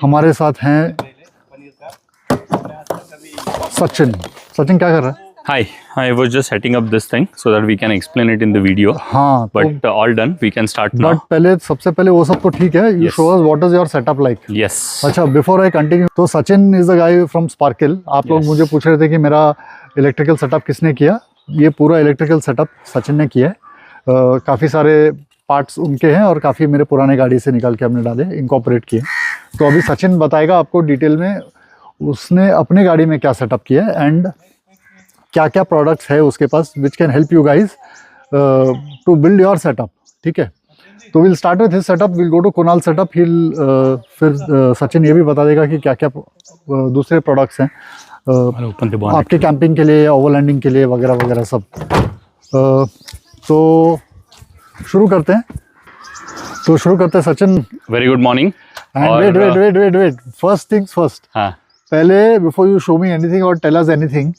हमारे साथ हैं सचिन। सचिन क्या कर रहा है? Hi, I was just setting up this thing so that we can explain it in the video. हाँ, But all done. We can start now. But पहले सबसे पहले वो सब तो ठीक है, you show us what is your setup like. Yes. अच्छा, बिफोर आई कंटिन्यू, तो Sachin is the guy from sparkle. आप लोग मुझे पूछ रहे थे कि मेरा इलेक्ट्रिकल सेटअप किसने किया। ये पूरा इलेक्ट्रिकल सेटअप सचिन ने किया है। काफ़ी सारे पार्ट्स उनके हैं और काफ़ी मेरे पुराने गाड़ी से निकाल के हमने डाले, इनकॉर्पोरेट किए। तो अभी सचिन बताएगा आपको डिटेल में उसने अपने गाड़ी में क्या सेटअप किया है एंड क्या क्या प्रोडक्ट्स है उसके पास which can help you guys to build your setup. ठीक है, तो will start with his setup, will go to Kunal setup, फिर सचिन ये भी बता देगा कि क्या क्या दूसरे प्रोडक्ट्स हैं आपके कैंपिंग के लिए, ओवरलैंडिंग के लिए वगैरह वगैरह सब। तो शुरू करते हैं Sachin. Very good morning. And wait first things first. हाँ. पहले before you show me anything और tell us anything,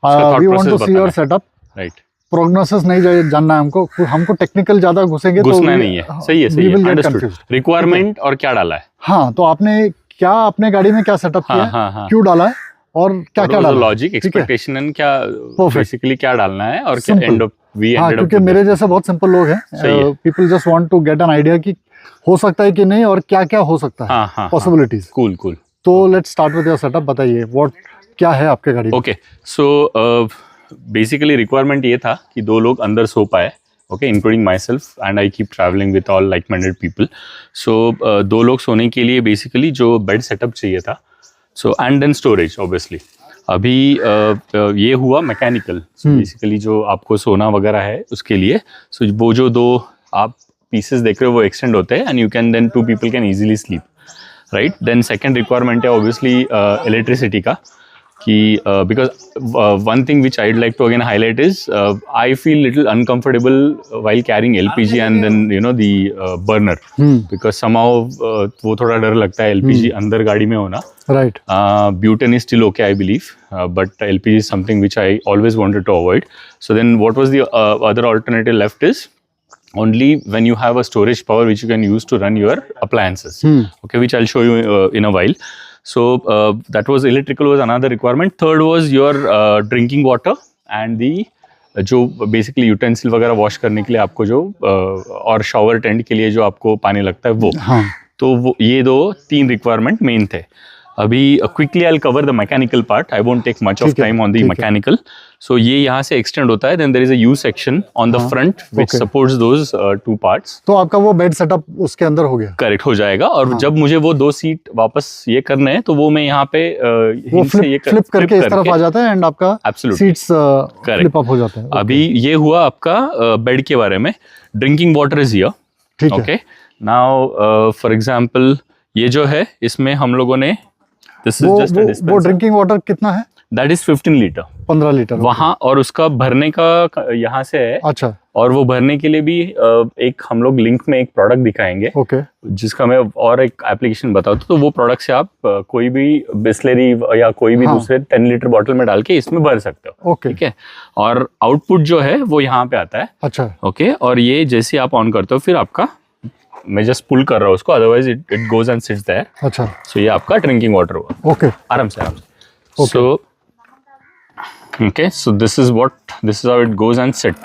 we want to see your setup. Right. Prognosis नहीं जानना है हमको टेक्निकल ज्यादा घुसेंगे तो घुसना नहीं है। सही है। Understood. Requirement और क्या डाला है? हाँ, तो आपने क्या अपने गाड़ी में क्या सेटअप किया है, क्यों डाला है और क्या क्या डाला, लॉजिक, एक्सपेक्टेशन क्या बेसिकली क्या डालना है और क्या end of we ended up. क्योंकि मेरे जैसे बहुत सिंपल लोग हैं, people just want to get an idea कि हो सकता है कि नहीं और क्या क्या हो सकता है, पॉसिबिलिटीज। कूल। तो let's start with your setup. बताइए व्हाट क्या है आपके गाड़ी में। ओके, सो बेसिकली रिक्वायरमेंट ये था कि 2 लोग अंदर सो पाए, okay, including myself, and I keep travelling with all like minded people. So 2 लोग सोने के लिए बेसिकली जो बेड सेटअप चाहिए था, so and then storage obviously. अभी ये हुआ मैकेनिकल, बेसिकली जो आपको सोना वगैरह है उसके लिए। सो वो जो 2 आप पीसेस देख रहे हो वो एक्सटेंड होते हैं and you can then 2 people can easily sleep, right. Then second requirement है ऑब्वियसली इलेक्ट्रिसिटी का, कि because one thing which I'd like to again highlight is I feel little uncomfortable while carrying LPG and then you know the burner, because somehow वो थोड़ा डर लगता है LPG अंदर गाड़ी में होना, right. Butane is still okay I believe, but LPG is something which I always wanted to avoid. So then what was the other alternative left is only when you have a storage power which you can use to run your appliances, okay, which I'll show you in a while. So that was electrical was another requirement. Third was your drinking water and the जो basically utensil वगैरह wash करने के लिए आपको जो और shower tent के लिए जो आपको पानी लगता है वो। हाँ. तो वो ये 3 रिक्वायरमेंट मेन थे। अभी quickly I will cover the mechanical part, I won't take much of time on the mechanical. So ये यहाँ से एक्सटेंड होता है, then there is a U section on the front which supports those 2 parts. तो आपका वो bed setup उसके अंदर हो गया, करेक्ट हो जाएगा। और जब मुझे वो 2 सीट वापस ये करने हैं तो वो मैं यहाँ पे वो फ्लिप करके इस तरफ आ जाता है एंड आपका सीट्स फ्लिप अप हो जाता है। अभी ये हुआ आपका बेड के बारे में। ड्रिंकिंग वाटर इज हियर, ठीक है। ओके, नाउ फॉर एग्जांपल ये जो है इसमें हम लोगों ने वो ड्रिंकिंग वाटर कितना है? दैट इज 15 लीटर, 15 लीटर वहाँ। और उसका भरने का यहाँ से है। अच्छा। और वो भरने के लिए भी एक हम लोग लिंक में एक प्रोडक्ट दिखाएंगे, ओके, जिसका मैं और एक एप्लीकेशन बताता हूँ। तो वो प्रोडक्ट से आप कोई भी बिस्लेरी या कोई भी दूसरे 10 लीटर बॉटल में डाल के इसमें भर सकते हो, ओके, ठीक है। और आउटपुट जो है वो यहाँ पे आता है। अच्छा, ओके। और ये जैसे आप ऑन करते हो फिर आपका, मैं जस्ट पुल कर रहा हूँ उसको, otherwise it goes and sits there. अच्छा। सो ये आपका ड्रिंकिंग वाटर हुआ। ओके, आराम से। So okay, so this is how it goes and sit.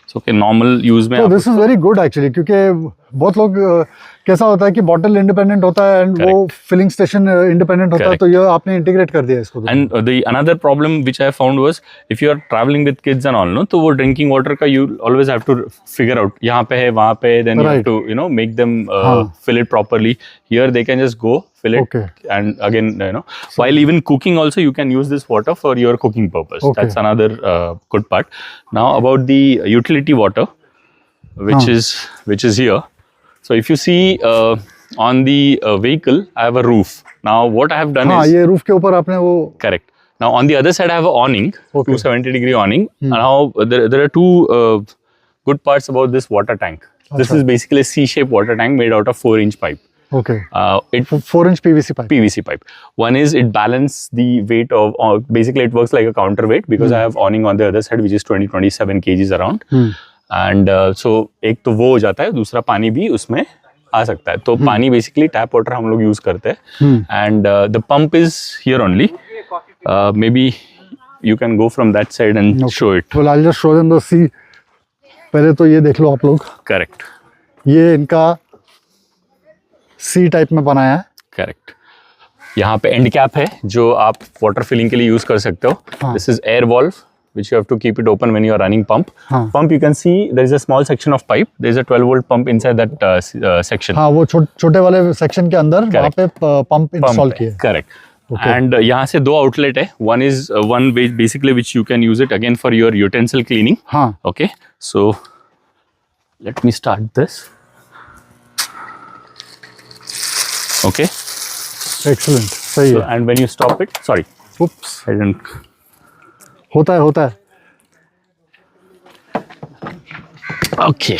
So okay, normal use में। तो this is very good actually, क्योंकि बहुत लोग कैसा होता है कि बॉटल इंडिपेंडेंट होता है एंड वो फिलिंग स्टेशन इंडिपेंडेंट होता है, तो ये आपने इंटीग्रेट कर दिया इसको। And the another problem which I found was if you are travelling with kids and all, no, तो वो ड्रिंकिंग वाटर का you always have to figure out, यहाँ पे है वहाँ पे, then you have to you know make them fill it properly. Here they can just go fill it, and again you know, while even cooking also you can use this water for your cooking purpose. That's another good part. Now about the utility water, which is here. So if you see on the vehicle, I have a roof. Now what I have done is, ये roof के ऊपर आपने वो, correct. Now on the other side I have an awning, 270-degree awning. Now there are 2 good parts about this water tank. This is basically a C-shaped water tank made out of 4-inch pipe. Okay. It 4-inch PVC pipe. PVC pipe. One is it balances the weight of, basically it works like a counterweight because I have awning on the other side which is 27 kgs around. And so एक तो वो हो जाता है, दूसरा पानी भी उसमें आ सकता है। तो पानी बेसिकली टैप वाटर हम लोग यूज करते हैं and the pump is here only, may be you can go from that side and show it. Well, I'll just show them the sea. पहले तो ये देख लो आप लोग, करेक्ट ये इनका सी टाइप में बनाया है। करेक्ट। यहाँ पे एंड कैप है जो आप वाटर फिलिंग के लिए यूज कर सकते हो। हाँ. This is air valve which you have to keep it open when you are running pump. हाँ. Pump, you can see there is a small section of pipe. There is a 12 volt pump inside that section. हाँ, वो छोटे वाले section के अंदर वहाँ पे pump install किया है। Correct. And यहाँ से दो आउटलेट है। One is one basically which you can use it again for your utensil cleaning. हाँ. Okay. So let me start this. Okay. Excellent. सही So, है। and when you stop it, sorry. Oops. I didn't. होता है। Okay.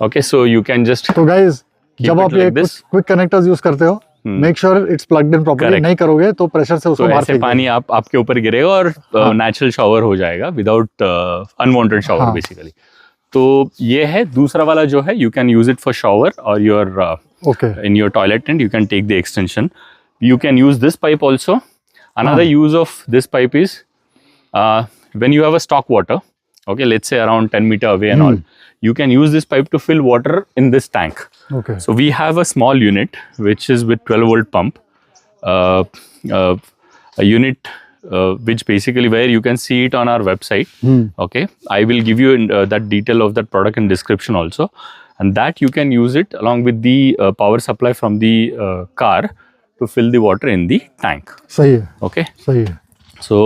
Okay, so you can just तो guys Keep जब it आप ये like this. Quick connectors use करते हो, make sure it's plugged in properly. Correct. नहीं करोगे तो प्रेशर से उसको तो बाहर ऐसे फेंक पानी आपके ऊपर गिरेगा और नेचुरल शावर हो जाएगा विदाउट अनवांटेड शावर हाँ. बेसिकली। तो ये है दूसरा वाला जो है, you can use it for shower और your okay. in your toilet and you can take the extension. You can use this pipe also. Another use of this pipe is when you have a stock water, okay, let's say around 10 meter away and all, you can use this pipe to fill water in this tank. Okay. So we have a small unit which is with 12 volt pump, a unit which basically where you can see it on our website. Okay, I will give you that detail of that product in description also, and that you can use it along with the power supply from the car to fill the water in the tank. सही है, Okay, सही है। so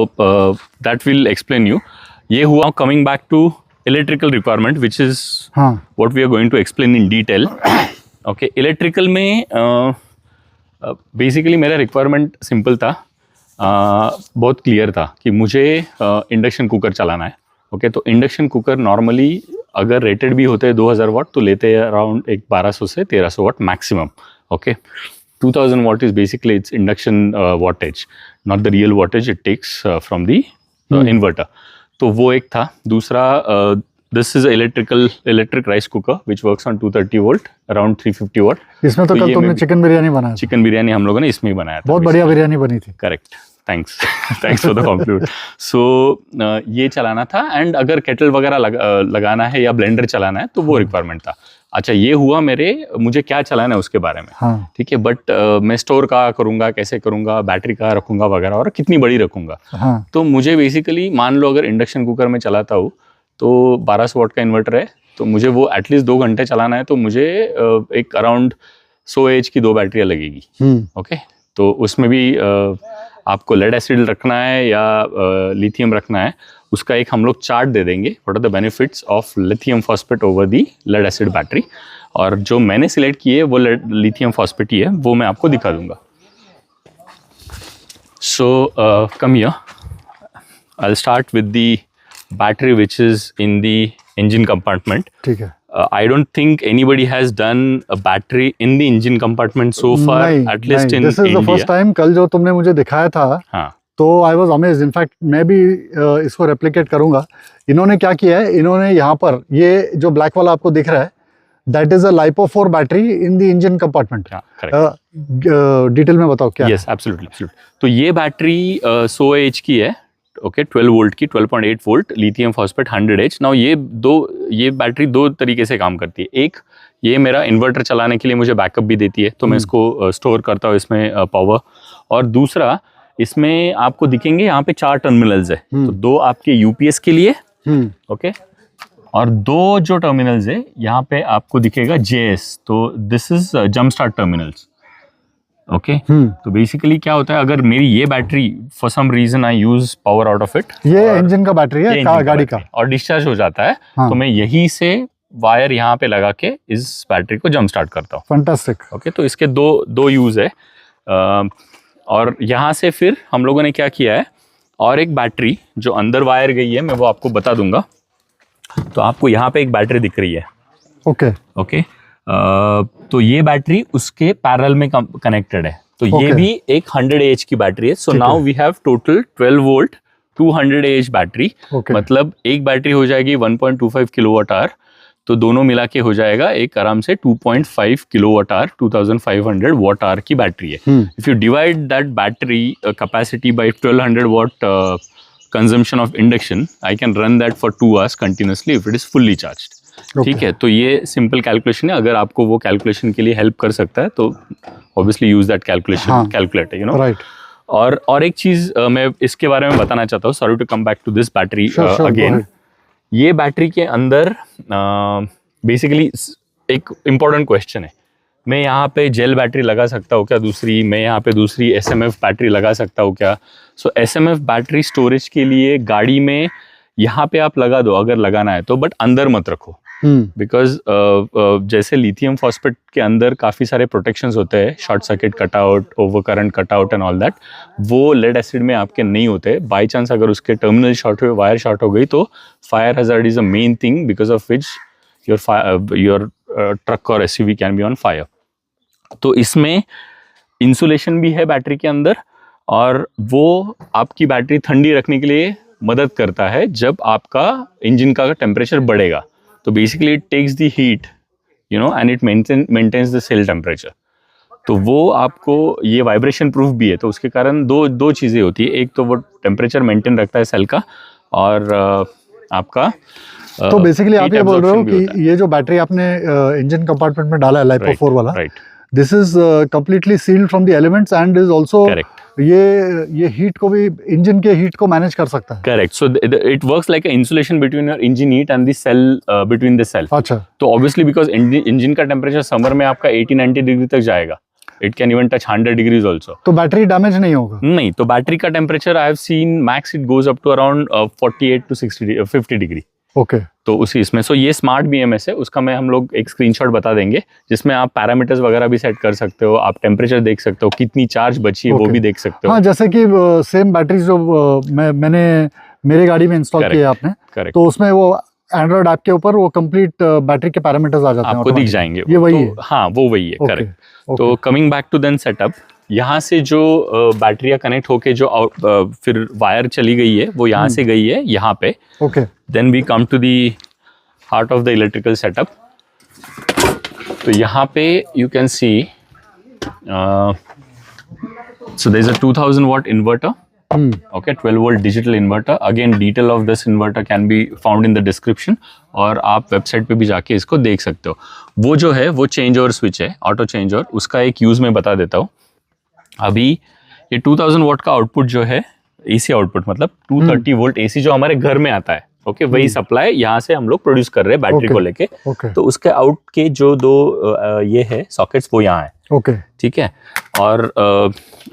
that will explain you. ये हुआ coming back to electrical requirement, which is हाँ। what we are going to explain in detail. Okay, electrical में basically मेरा requirement simple था, बहुत clear था कि मुझे इंडक्शन कुकर चलाना है। ओके, तो इंडक्शन कुकर नॉर्मली अगर रेटेड भी होते हैं 2000 वाट तो लेते हैं अराउंड एक 1200 से 1300 वाट maximum. Okay, 2000 watt is basically its induction wattage, not the real wattage it takes from the inverter. तो वो एक था। दूसरा, this is a electric rice cooker which works on 230 volt around 350 watt. इसमें तो कल तुमने चिकन बिरयानी बनाया था। चिकन बिरयानी हम लोगों ने इसमें ही बनाया था। बहुत बढ़िया बिरयानी बनी थी। Correct, thanks thanks for the compliment. So ये चलाना था, एंड अगर केटल वगैरह लगाना है या ब्लेंडर चलाना है तो वो रिक्वायरमेंट था। अच्छा, ये हुआ मुझे क्या चलाना है उसके बारे में। हाँ। ठीक है, बट मैं स्टोर कहाँ करूँगा, कैसे करूँगा, बैटरी कहाँ रखूँगा वगैरह, और कितनी बड़ी रखूँगा। हाँ। तो मुझे बेसिकली मान लो अगर इंडक्शन कुकर में चलाता हूँ तो 1200 वाट का इन्वर्टर है, तो मुझे वो एटलीस्ट 2 घंटे चलाना है, तो मुझे एक अराउंड 100 एच की 2 बैटरियाँ लगेगी। ओके, तो उसमें भी आपको लेड एसिड रखना है या लिथियम रखना है, उसका एक हम लोग चार्ट दे देंगे, what are the benefits of lithium phosphate over the lead acid battery. और जो मैंने सिलेक्ट की है वो लिथियम फॉस्फेट ही है, वो मैं आपको दिखा दूंगा। So come here, I will start with the battery which is in the engine compartment. ठीक है। I don't think anybody has done a battery in the engine compartment so far, at least in This is the first time। कल जो तुमने मुझे दिखाया था, हाँ, तो आई वॉज अमेज्ड। इनफैक्ट मैं भी इसको रेप्लिकेट करूंगा। इन्होंने क्या किया है, इन्होंने यहाँ पर ये जो ब्लैक वाला आपको दिख रहा है, that is a LiPo4 battery in the engine compartment. Detail में बताओ क्या। Yes, absolutely. तो ये बैटरी 100 एच की है। ओके, 12 वोल्ट की, 12.8 volt lithium phosphate 100 H. Now ये बैटरी 2 तरीके से काम करती है। एक, ये मेरा इन्वर्टर चलाने के लिए मुझे बैकअप भी देती है, तो मैं इसको स्टोर करता हूँ इसमें पावर। और दूसरा, इसमें आपको दिखेंगे यहाँ पे 4 टर्मिनल्स है, तो 2 आपके यूपीएस के लिए, ओके, और 2 जो टर्मिनल्स है यहाँ पे आपको दिखेगा जेएस, तो this is jump start terminals. Okay, तो बेसिकली क्या होता है, अगर मेरी ये battery for some reason I use power out of it, ये इंजन का बैटरी है गाड़ी का, और डिस्चार्ज हो जाता है, हाँ। तो मैं यहीं से वायर यहाँ पे लगा के इस बैटरी को जंप स्टार्ट करता हूँ। फैंटास्टिक। ओके, तो इसके दो यूज है। और यहाँ से फिर हम लोगों ने क्या किया है, और एक बैटरी जो अंदर वायर गई है, मैं वो आपको बता दूंगा। तो आपको यहाँ पे एक बैटरी दिख रही है। ओके ओके, तो ये बैटरी उसके पैरेलल में कनेक्टेड है, तो ये भी एक 100 एच की बैटरी है। So now we have total 12 volt 200 H battery. मतलब एक बैटरी हो जाएगी 1.25 किलोवाट आवर। तो दोनों मिला के हो जाएगा एक आराम से 2.5 किलोवाट आवर 2500 वाट आवर की बैटरी है. If you divide that battery capacity by 1200 watt consumption of induction, I can run that for 2 hours continuously if it is fully charged. ठीक है, तो ये सिंपल कैलकुलेशन है. अगर आपको वो कैलकुलेशन के लिए हेल्प कर सकता है तो obviously use that calculation calculator, you know. Right. और एक चीज मैं इसके बारे में बताना चाहता हूँ. Sorry to come back to this battery again. ये बैटरी के अंदर बेसिकली एक इम्पॉर्टेंट क्वेश्चन है. मैं यहाँ पे जेल बैटरी लगा सकता हूँ क्या दूसरी? मैं यहाँ पे दूसरी SMF बैटरी लगा सकता हूँ क्या? सो SMF बैटरी स्टोरेज के लिए गाड़ी में यहाँ पे आप लगा दो अगर लगाना है तो, बट अंदर मत रखो. बिकॉज जैसे लिथियम फॉस्फेट के अंदर काफ़ी सारे प्रोटेक्शंस होते हैं, short circuit cutout, over current cutout and all that. वो लेड एसिड में आपके नहीं होते. बाई चांस अगर उसके टर्मिनल शॉर्ट हुए, वायर शॉर्ट हो गई तो fire hazard is a main thing because of which your truck और SUV can be on fire. तो इसमें इंसुलेशन भी है बैटरी के अंदर और वो आपकी बैटरी ठंडी रखने के लिए मदद करता है जब आपका इंजन का टेम्परेचर बढ़ेगा. तो basically it takes the heat, you know, and it maintains the cell temperature. तो वो आपको ये वाइब्रेशन प्रूफ भी है. तो उसके कारण दो चीज़ें होती है. एक तो वो टेम्परेचर मेंटेन रखता है सेल का, और आपका तो बेसिकली आप ये बोल रहे हो कि ये जो बैटरी आपने इंजन कंपार्टमेंट में डाला है LiPo4 वाला, right, this is completely sealed from the elements and is also correct. ये हीट को भी, इंजन के हीट को मैनेज कर सकता है. Correct. So it works like insulation between your engine heat and the cell, between the cell. अच्छा. तो ऑब्वियसली बिकॉज इंजन का टेम्परेचर समर में आपका 80-90 डिग्री तक जाएगा. It can even touch 100 degrees also. तो बैटरी डैमेज नहीं होगा? नहीं. तो बैटरी का temperature I have seen max it goes up to around 48 to 50 degree. Okay. तो उसी इसमें ये स्मार्ट BMS है. उसका हम लोग एक स्क्रीनशॉट बता देंगे जिसमें आप पैरामीटर्स वगैरह भी सेट कर सकते हो. आप टेम्परेचर देख सकते हो, कितनी चार्ज बची है वो भी देख सकते हो. हाँ, जैसे कि सेम बैटरी जो मैंने मेरे गाड़ी में इंस्टॉल किया आपने, तो उसमें वो एंड्रॉइड ऐप के ऊपर वो कंप्लीट बैटरी के पैरामीटर्स आ जाते हैं, आपको दिख जाएंगे. ये वही है? हाँ, वो वही है. करेक्ट. तो coming back to then setup, यहाँ से जो बैटरियाँ कनेक्ट होके जो फिर वायर चली गई है वो यहाँ से गई है यहाँ पे. Okay. Then we come to the heart of the electrical setup. तो यहाँ पे you can see so there is a 2000 watt inverter. Okay, 12 volt digital inverter. Again, detail of this inverter can be found in the description. और आप website पे भी जाके इसको देख सकते हो. वो जो है वो चेंज ओवर स्विच है, ऑटो चेंज ओवर. उसका एक यूज मैं बता देता हूँ. अभी ये 2000 watt का आउटपुट जो है, AC आउटपुट मतलब 230 volt AC जो हमारे घर में आता है, ओके, वही सप्लाई यहाँ से हम लोग प्रोड्यूस कर रहे हैं बैटरी को लेके. तो उसके आउट के जो दो ये है सॉकेट्स, वो यहाँ है. ओके. ठीक है. और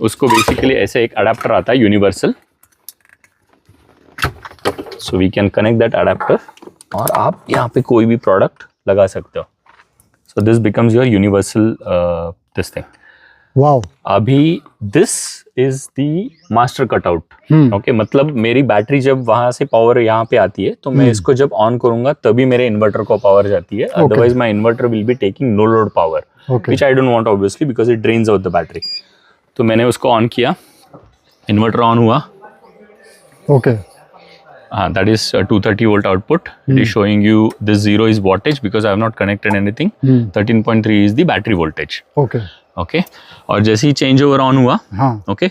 उसको बेसिकली ऐसे एक अडेप्टर आता है universal. So we can connect that adapter और आप यहाँ पे कोई भी प्रोडक्ट लगा सकते हो. So this becomes your universal this thing. Wow. अभी this is the master cutout. Okay, मतलब मेरी बैटरी जब वहां से पावर यहाँ पे आती है तो मैं इसको जब ऑन करूंगा तभी मेरे इन्वर्टर को पावर जाती है. Otherwise my inverter will be taking no load power, which I don't want obviously because it drains out the battery. तो मैंने उसको ऑन किया, इन्वर्टर ऑन हुआ. ओके. हाँ, that is 230 volt output. It is showing you this 0 is wattage because I have not connected anything. 13.3 is the battery voltage. Okay. Okay. और जैसे ही change over on हुआ, हाँ, ओके,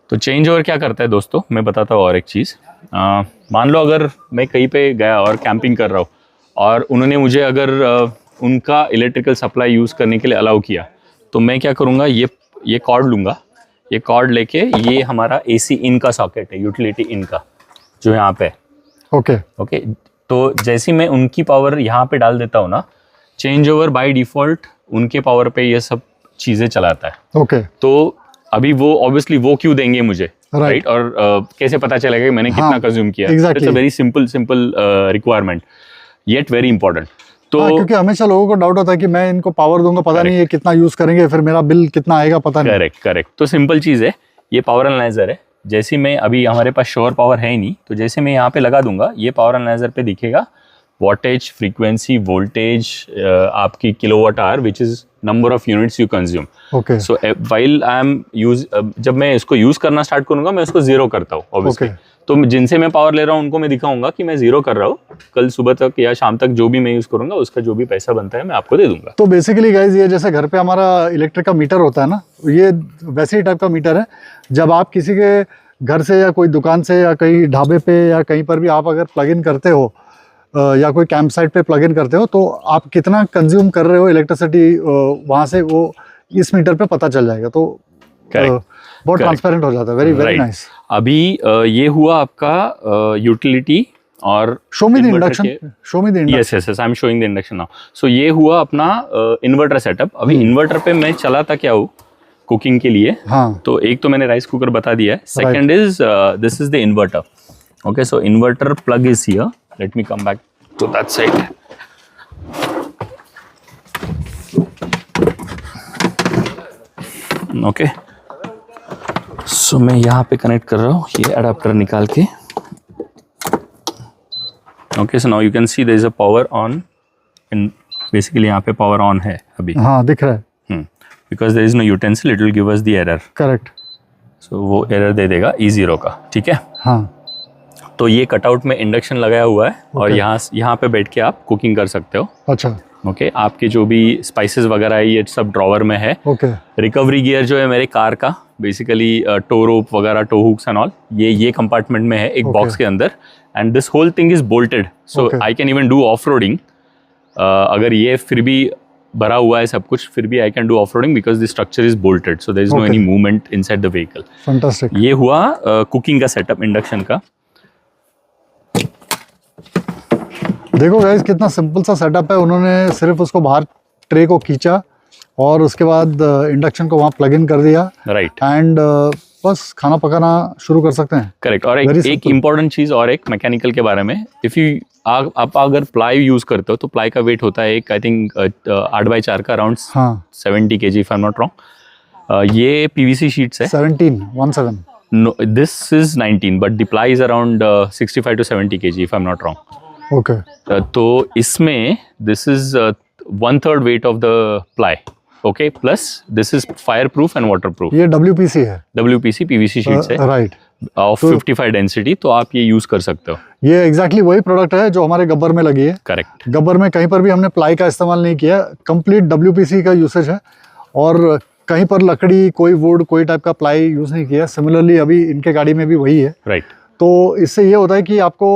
तो change over क्या करता है दोस्तों, मैं बताता हूँ. और एक चीज़, मान लो अगर मैं कहीं पे गया और कैंपिंग कर रहा हूँ और उन्होंने मुझे अगर उनका इलेक्ट्रिकल सप्लाई यूज़ करने के लिए अलाउ किया, तो मैं क्या करूँगा, ये कॉर्ड लूँगा. ये कॉर्ड लेके, ये हमारा AC इन का सॉकेट है, यूटिलिटी इन का, जो यहाँ पे. ओके. ओके. तो जैसे मैं उनकी पावर यहाँ पे डाल देता हूँ ना, चेंज ओवर बाय डिफ़ॉल्ट उनके पावर पे ये सब चीज़ें चलाता है. ओके. तो अभी वो ऑब्वियसली वो क्यों देंगे मुझे, राइट? और कैसे पता चलेगा कि मैंने कितना कंज्यूम किया? It's a very simple requirement, yet very important. तो क्योंकि हमेशा लोगों को डाउट होता है कि मैं इनको पावर दूंगा, पता नहीं ये कितना यूज करेंगे, फिर मेरा बिल कितना आएगा, पता नहीं. करेक्ट. तो सिंपल चीज़ है, ये पावर एनालाइजर है. जैसे मैं अभी हमारे पास श्योर पावर है ही नहीं, तो जैसे मैं यहाँ पे लगा दूंगा, ये पावर एनालाइजर पे दिखेगा wattage, frequency, voltage, आपकी kilowatt hour, which is number of units you consume. Okay. So while I am जब मैं इसको यूज करना स्टार्ट करूंगा मैं इसको जीरो करता हूँ obviously. Okay. तो जिनसे मैं पावर ले रहा हूँ उनको मैं दिखाऊंगा कि मैं जीरो कर रहा हूँ, कल सुबह तक या शाम तक जो भी मैं यूज करूंगा उसका जो भी पैसा बनता है मैं आपको दे दूंगा. तो बेसिकली गाइज ये जैसे घर पे हमारा इलेक्ट्रिक का मीटर होता है ना, ये वैसे ही टाइप का मीटर है. जब आप किसी के घर से या कोई दुकान से या कहीं ढाबे पे या कहीं पर भी आप अगर प्लग इन करते हो या कोई कैंप साइट पे प्लग इन करते हो तो आप कितना कंज्यूम कर रहे हो इलेक्ट्रिसिटी वहाँ से वो इस मीटर पे पता चल जाएगा. तो बहुत ट्रांसपेरेंट हो जाता है. Very very nice. अभी ये हुआ आपका यूटिलिटी और show me the induction. Show me the induction. Yes yes yes, I am showing the induction now. So ये हुआ अपना इन्वर्टर सेटअप. अभी इन्वर्टर पे मैं चलाता क्या हूँ कुकिंग के लिए. हाँ. तो एक तो मैंने राइस कुकर बता दिया है. Second is this is the inverter. Okay, so inverter plug is here. Let me come back to that side. Okay, so मैं यहाँ पे कनेक्ट कर रहा हूँ ये अडाप्टर निकाल के. Okay, so now you can see there is a power on. Basically यहाँ पे पावर ऑन है अभी. हाँ दिख रहा है. Because there is no utensil, it will give us the error. Correct. So वो एरर दे देगा E0 का. ठीक है. हाँ. तो ये कटआउट में इंडक्शन लगाया हुआ है और यहाँ पे बैठ के आप कुकिंग कर सकते हो. अच्छा. ओके, आपके जो भी स्पाइसेस वगैरह है ये सब ड्रॉवर में है. ओके. रिकवरी गियर जो है मेरे कार का, बेसिकली टो रोप वगैरह, टो हुक्स एंड ऑल, ये कंपार्टमेंट में है एक बॉक्स के अंदर. And this whole thing is bolted, so I can even do off roading. अगर ये फिर भी भरा हुआ है सब कुछ, फिर भी I can do off roading because the structure is bolted, so there is no any movement inside the vehicle. Fantastic. ये हुआ कुकिंग का सेटअप इंडक्शन का. देखो गाइस कितना सिंपल सा सेटअप है. उन्होंने सिर्फ उसको बाहर ट्रे को खींचा और उसके बाद इंडक्शन को वहाँ प्लग इन कर दिया. राइट. एंड बस खाना पकाना शुरू कर सकते हैं. करेक्ट. और एक इम्पॉर्टेंट चीज और एक मैकेनिकल के बारे में, इफ यू आप अगर प्लाई यूज करते हो तो प्लाई का वेट होता है एक आई थिंक 8x4 का around 70 kg if I am not wrong. ये PVC शीट्स है. 17. No, this is 19, but the ply is around 65 to 70 kg if I'm not wrong. Okay. तो इसमें this is 1/3 weight of the ply. Okay, plus this is fireproof and waterproof. ये WPC है. WPC PVC sheets है. Right. Of 55 density, तो आप ये use कर सकते हो. ये एग्जैक्टली वही प्रोडक्ट है जो हमारे गब्बर में लगी है. करेक्ट. गब्बर में कहीं पर भी हमने प्लाई का इस्तेमाल नहीं किया. कंप्लीट WPC का यूसेज है और कहीं पर लकड़ी, कोई वुड, कोई टाइप का प्लाई यूज नहीं किया. सिमिलरली अभी इनके गाड़ी में भी वही है. राइट. तो इससे ये होता है कि आपको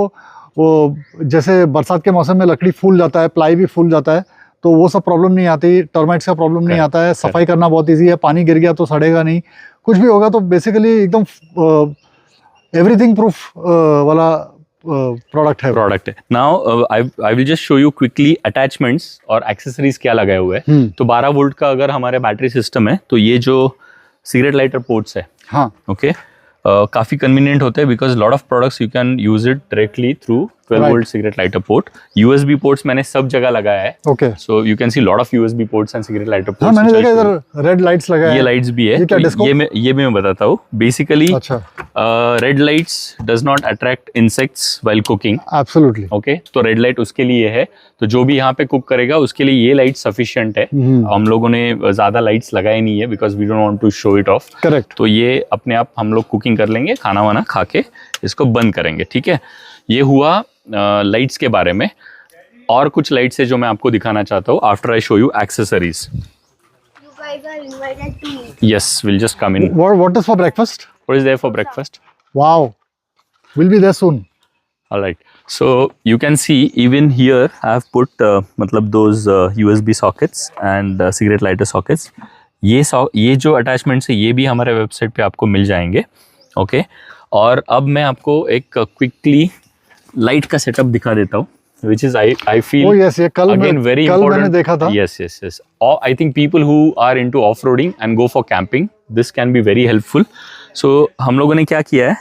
वो जैसे बरसात के मौसम में लकड़ी फूल जाता है, प्लाई भी फूल जाता है, तो वो सब प्रॉब्लम नहीं आती. टर्माइट्स का प्रॉब्लम नहीं आता है. सफाई करना बहुत ईजी है. पानी गिर गया तो सड़ेगा नहीं, कुछ भी होगा. तो बेसिकली एकदम एवरीथिंग प्रूफ वाला प्रोडक्ट है. Now I will just show you quickly attachments और एक्सेसरीज क्या लगाए हुए हैं. तो 12 वोल्ट का अगर हमारे बैटरी सिस्टम है तो ये जो सिगरेट लाइटर पोर्ट्स है. हाँ. ओके, काफ़ी कन्वीनियंट होते हैं because lot of products you can use it directly through 12 volt cigarette lighter port. USB ports मैंने सब जगह लगाया है. Okay. So you can see lot of USB ports and cigarette lighter ports. हाँ, मैंने देखा इधर रेड लाइट्स लगाए. ये लाइट्स भी है. ये मैं बताता हूँ. Basically red lights does not attract insects while cooking. Absolutely. Okay, तो रेड लाइट उसके लिए है. तो जो भी यहाँ पे कुक करेगा उसके लिए ये लाइट सफिशिएंट है. हम लोगों ने ज्यादा लाइट्स लगाई नहीं है because we don't want to show it off. Correct. तो ये अपने आप हम लोग कुकिंग कर लेंगे, खाना वाना खा के इसको बंद करेंगे. ठीक है. ये हुआ लाइट्स के बारे में. और कुछ लाइट्स है जो मैं आपको दिखाना चाहता हूँ after I show you accessories. You guys are invited to eat. Yes, we'll just come in. What is for breakfast? What is there for breakfast? Wow, we'll be there soon. All right. So you can see even here I have put मतलब those USB sockets and cigarette lighter sockets. ये जो attachments है ये भी हमारे website पे आपको मिल जाएंगे. ओके. और अब मैं आपको एक क्विकली लाइट का सेटअप दिखा देता हूँ. Which is I feel oh yes, ये कल again very कल important. मैंने देखा था. Yes. Or I think people who are into off-roading and go for camping, this can be very helpful. So हम लोगों ने क्या किया है,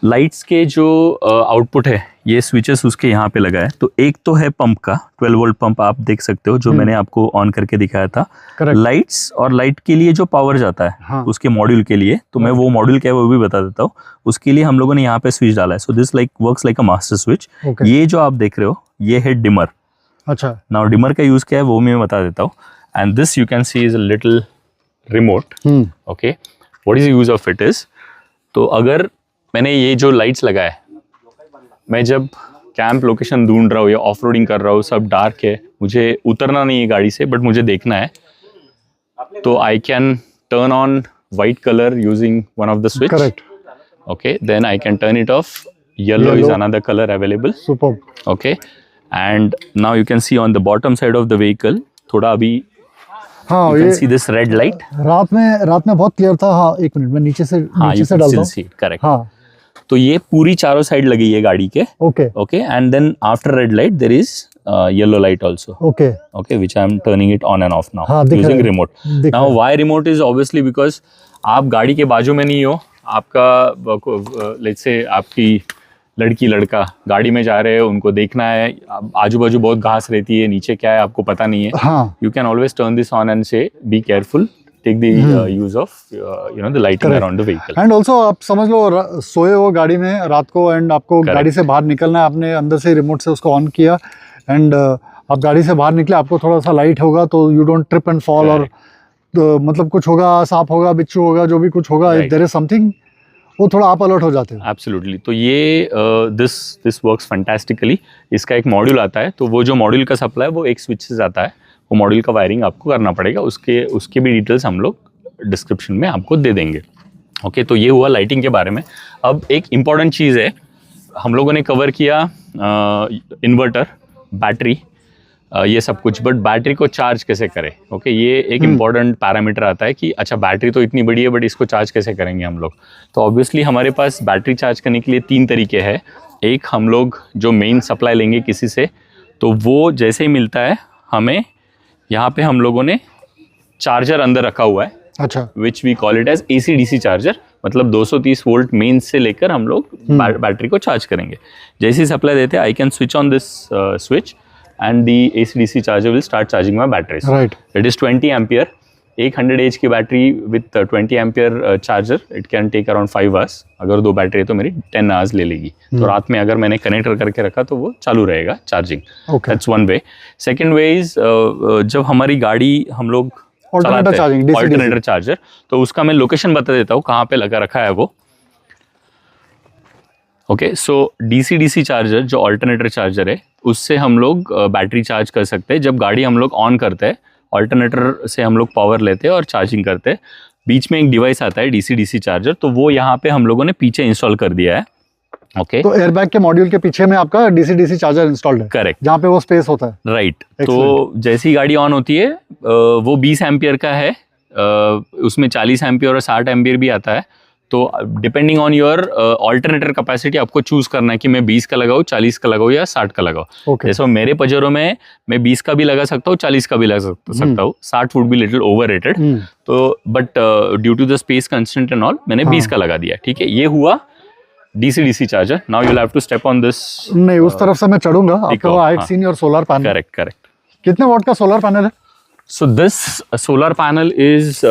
लाइट्स के जो आउटपुट है ये स्विचेस उसके यहाँ पे लगा है। तो एक तो है पंप का 12 वोल्ट पंप, आप देख सकते हो जो मैंने आपको ऑन करके दिखाया था। Correct. लाइट्स और लाइट के लिए जो पावर जाता है हाँ. उसके मॉड्यूल के लिए, तो मैं वो मॉड्यूल क्या है वो भी बता देता हूँ। उसके लिए हम लोगों ने यहाँ पे स्विच डाला है। So this like works like a master switch. Okay. ये जो आप देख रहे हो ये है डिमर। अच्छा, नाउ डिमर का यूज क्या है वो मैं बता देता हूँ। And this you can C is a little remote. Okay, what is use of it is, तो अगर मैंने ये जो लाइट्स लगाया है, मैं जब कैंप लोकेशन ढूंढ रहा हूँ या ऑफ रोडिंग कर रहा हूँ, सब डार्क है, मुझे उतरना नहीं है गाड़ी से बट मुझे देखना है, तो I can turn on white colour using one of the switch. Correct. Okay, then I can turn it off. Yellow is another color available. Superb. Okay, and now you can see on the bottom side of the vehicle, थोड़ा अभी हाँ, you ये can see this red light. रात में बहुत clear था। हाँ, एक मिनट, मैं नीचे से हाँ, you can डालता still हूँ। see it, correct. हाँ, तो ये पूरी चारों साइड लगी है गाड़ी के। Okay Okay, and then after red light there is yellow light also. Okay Okay, which I am turning it on and off now हाँ, दिख रहा using है, remote. दिख Now रहा है। why remote is obviously because आप गाड़ी के बाजू में नहीं हो, आपका लेट्स से आपकी लड़की लड़का गाड़ी में जा रहे हो, उनको देखना है, आजू बाजू बहुत घास रहती है, नीचे क्या है आपको पता नहीं है, हाँ, you can always turn this on and say be careful, take the use of the lighting around the vehicle. And also आप समझ लो सोए हो गाड़ी में रात को एंड आपको Correct. गाड़ी से बाहर निकलना है, आपने अंदर से रिमोट से उसको ऑन किया एंड आप गाड़ी से बाहर निकले, आपको थोड़ा सा लाइट होगा तो you don't trip and fall, और मतलब कुछ होगा, सांप होगा, बिच्छू होगा, जो भी कुछ होगा, इफ देयर इज समथिंग, वो थोड़ा आप अलर्ट हो जाते हो। एब्सोल्युटली। तो ये दिस वर्क्स फैंटास्टिकली। इसका एक मॉड्यूल आता है, तो वो जो मॉड्यूल का सप्लाई वो एक स्विच से जाता है, वो मॉड्यूल का वायरिंग आपको करना पड़ेगा, उसके भी डिटेल्स हम लोग डिस्क्रिप्शन में आपको दे देंगे। ओके, तो ये हुआ लाइटिंग के बारे में। अब एक इम्पॉर्टेंट चीज़ है, हम लोगों ने कवर किया इन्वर्टर, बैटरी, ये सब कुछ, बट बैटरी को चार्ज कैसे करें। ओके, ये एक इम्पॉर्टेंट पैरामीटर आता है कि अच्छा बैटरी तो इतनी बड़ी है बट इसको चार्ज कैसे करेंगे हम लोग। तो ऑब्वियसली हमारे पास बैटरी चार्ज करने के लिए 3 तरीके हैं। एक, हम लोग जो मेन सप्लाई लेंगे किसी से, तो वो जैसे ही मिलता है हमें, यहाँ पे हम लोगों ने चार्जर अंदर रखा हुआ है, अच्छा, which we call it as AC/DC charger, मतलब 230 वोल्ट मेन से लेकर हम लोग बैटरी को चार्ज करेंगे। जैसे ही सप्लाई देते हैं, I can switch on this switch and the AC/DC charger will start charging my batteries. Right. It is 20 ampere. 100 AH की battery with 20 ampere charger, it can take around 5 hours. अगर 2 battery है तो मेरी 10 hours ले लेगी। तो रात में अगर मैंने कनेक्ट करके रखा तो वो चालू रहेगा charging. Okay. That's one way. Second way is जब हमारी गाड़ी हम लोग Alternator charging, DC/DC. Alternator charger, तो उसका मैं लोकेशन बता देता हूँ कहाँ पे लगा रखा है वो। ओके, सो DC/DC चार्जर जो ऑल्टरनेटर चार्जर है, उससे हम लोग बैटरी चार्ज कर सकते हैं। जब गाड़ी हम लोग ऑन करते हैं, ऑल्टरनेटर से हम लोग पावर लेते हैं और चार्जिंग करते हैं। बीच में एक डिवाइस आता है DC/DC चार्जर, तो वो यहाँ पे हम लोगों ने पीछे इंस्टॉल कर दिया है। ओके, तो एयरबैग के मॉड्यूल के पीछे में आपका DC/DC चार्जर इंस्टॉल्ड है, करेक्ट, जहाँ पे वो स्पेस होता है। राइट। तो जैसी गाड़ी ऑन होती है, वो 20 एम्पियर का है, उसमें 40 एम्पियर और 60 एम्पियर भी आता है। तो depending on your alternator capacity आपको चूज करना है कि मैं 20 का लगाऊँ, 40 का लगाऊँ या 60 का लगाऊँ। Okay. जैसे मेरे पजेरो में मैं 20 का भी लगा सकता हूँ, 40 का भी लगा सकता हूँ। 60 वुड बी लिटिल ओवररेटेड, तो but due to the space constraint and all, मैंने 20 का लगा दिया। ठीक है, ये हुआ DC/DC charger. Now you will have to step on this. नहीं, उस तरफ से मैं चढ़ूंगा। आपका I had seen your solar panel. Correct correct. कितने वॉट का सोलर पैनल है? So this solar panel is